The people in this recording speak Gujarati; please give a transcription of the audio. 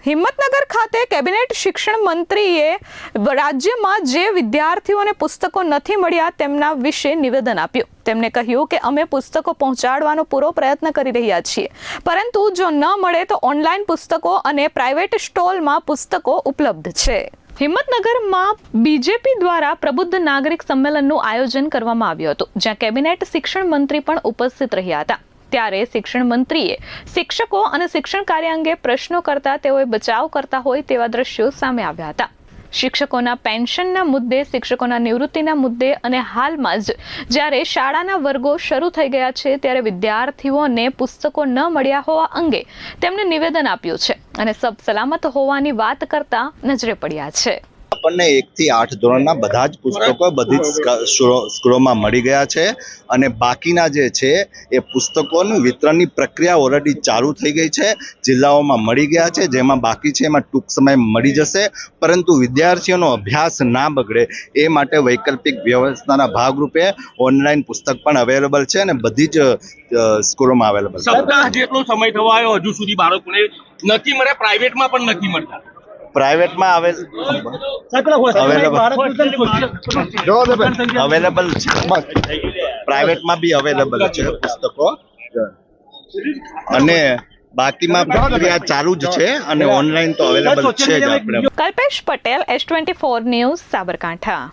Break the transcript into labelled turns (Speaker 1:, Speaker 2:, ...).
Speaker 1: હિંમતનગર ખાતે કેબિનેટ શિક્ષણ મંત્રીએ રાજ્યમાં જે વિદ્યાર્થીઓને પુસ્તકો નથી મળ્યા તેમના વિશે નિવેદન આપ્યું। તેમણે કહ્યું કે અમે પુસ્તકો પહોંચાડવાનો પૂરો પ્રયત્ન કરી રહ્યા છીએ, પરંતુ જો ન મળે તો ઓનલાઈન પુસ્તકો અને પ્રાઇવેટ સ્ટોલમાં પુસ્તકો ઉપલબ્ધ છે। હિંમતનગરમાં બીજેપી દ્વારા પ્રબુદ્ધ નાગરિક સંમેલનનું આયોજન કરવામાં આવ્યું હતું, જ્યાં કેબિનેટ શિક્ષણ મંત્રી પણ ઉપસ્થિત રહ્યા હતા। ત્યારે શિક્ષણ મંત્રીએ શિક્ષકો અને શિક્ષણ કાર્ય અંગે પ્રશ્નો કરતા તેઓએ બચાવ કરતા હોય તેવા દ્રશ્યો સામે આવ્યા હતા। શિક્ષકોના પેન્શનના મુદ્દે, શિક્ષકોના નિવૃત્તિના મુદ્દે અને હાલમાં જ જ્યારે શાળાના વર્ગો શરૂ થઈ ગયા છે ત્યારે વિદ્યાર્થીઓને પુસ્તકો ન મળ્યા હોવા અંગે તેમણે નિવેદન આપ્યું છે અને સબ સલામત હોવાની વાત કરતા નજરે પડ્યા છે।
Speaker 2: આપણને 1 થી 8 ધોરણના બધા જ પુસ્તકો બધી જ સ્કૂલોમાં મળી ગયા છે અને બાકીના જે છે એ પુસ્તકોનું વિતરણની પ્રક્રિયા ઓલરેડી ચાલુ થઈ ગઈ છે। જિલ્લાઓમાં મળી ગયા છે, જેમાં બાકી છે એમાં ટૂંક સમય મળી જશે, પરંતુ વિદ્યાર્થીઓનો અભ્યાસ ના બગડે એ માટે વૈકલ્પિક વ્યવસ્થાના ભાગરૂપે ઓનલાઈન પુસ્તક પણ અવેલેબલ છે અને બધી જ સ્કૂલોમાં અવેલેબલ છે।
Speaker 3: સપ્તાહ જેટલો સમય થવા આવ્યો, હજુ સુધી બાળકોને નથી મળ્યા, પ્રાઇવેટમાં પણ નથી મળતા।
Speaker 2: પ્રાઇવેટમાં અવેલેબલ છે, પ્રાઇવેટમાં બી અવેલેબલ છે પુસ્તકો અને બાકીમાં પ્રક્રિયા ચાલુ જ છે અને ઓનલાઈન તો અવેલેબલ છે જ। આપણે
Speaker 1: કલ્પેશ પટેલ, S24 ન્યૂઝ, સાબરકાંઠા।